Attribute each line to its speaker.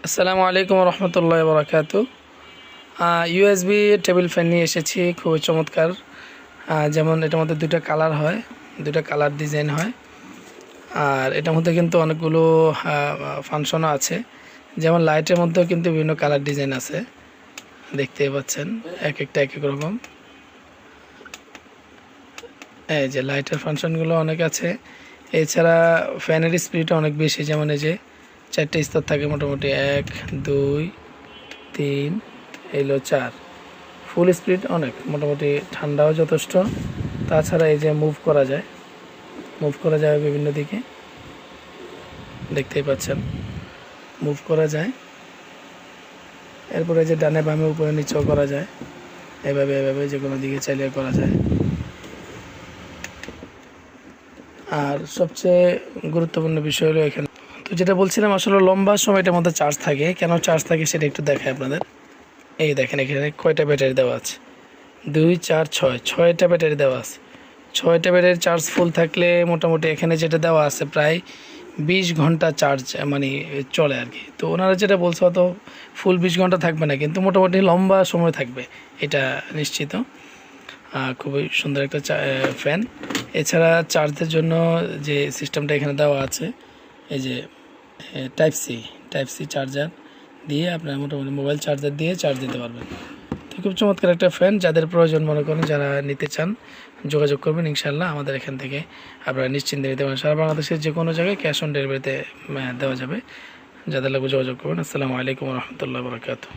Speaker 1: আসসালামু আলাইকুম রহমতুল্লাহ বরকাতু। USB table fan নিয়ে এসেছি, খুবই চমৎকার। যেমন এটার মধ্যে দুইটা কালার হয়, দুইটা কালার ডিজাইন হয়। আর এটার মধ্যে কিন্তু অনেকগুলো ফাংশনও আছে, যেমন লাইটের মধ্যেও কিন্তু বিভিন্ন কালার ডিজাইন আছে, দেখতেই পাচ্ছেন এক একটা এক এক রকম। এই যে লাইটের ফাংশনগুলো অনেক আছে। এছাড়া ফ্যানের স্পিড অনেক বেশি, যেমন এই যে 4টে স্তর থাকে মোটামুটি, 1 2 3 এলো 4। ফুল স্পিড অনেক, মোটামুটি ঠান্ডাও যথেষ্ট। তাছাড়া এই যে মুভ করা যায় বিভিন্ন দিকে, দেখতেই পাচ্ছেন মুভ করা যায়। এরপরে যে ডানে বামে উপরে নিচেও করা যায়, এভাবে যে কোনো দিকে চাইলে করা যায়। আর সবচেয়ে গুরুত্বপূর্ণ বিষয় হলো এখানে, তো যেটা বলছিলাম, আসলে লম্বা সময়টার মধ্যে চার্জ থাকে। কেন চার্জ থাকে সেটা একটু দেখায় আপনাদের। এই দেখেন এখানে কয়টা ব্যাটারি দেওয়া আছে, 2 4 6, 6টা ব্যাটারি দেওয়া আছে। 6টা ব্যাটারি চার্জ ফুল থাকলে মোটামুটি এখানে যেটা দেওয়া আছে প্রায় 20 ঘন্টা চার্জ মানে চলে আর কি। তো ওনারা যেটা বলছে হয়তো ফুল 20 ঘন্টা থাকবে না, কিন্তু মোটামুটি লম্বা সময় থাকবে, এটা নিশ্চিত। খুবই সুন্দর একটা ফ্যান। এছাড়া চার্জের জন্য যে সিস্টেমটা এখানে দেওয়া আছে, এই যে টাইপ সি চার্জার দিয়ে আপনারা মোটামুটি মোবাইল চার্জার দিয়ে চার্জ দিতে পারবেন। তো খুব চমৎকার একটা ফ্যান। যাদের প্রয়োজন মনে করেন, যারা নিতে চান যোগাযোগ করবেন, ইনশাআল্লাহ আমাদের এখান থেকে আপনারা নিশ্চিন্তে নিতে পারেন। সারা বাংলাদেশের যে কোনো জায়গায় ক্যাশ অন ডেলিভারিতে দেওয়া যাবে। যাদের লাগবে যোগাযোগ করবেন। আসসালামু আলাইকুম রহমতুল্লাহ বরকাতুহ।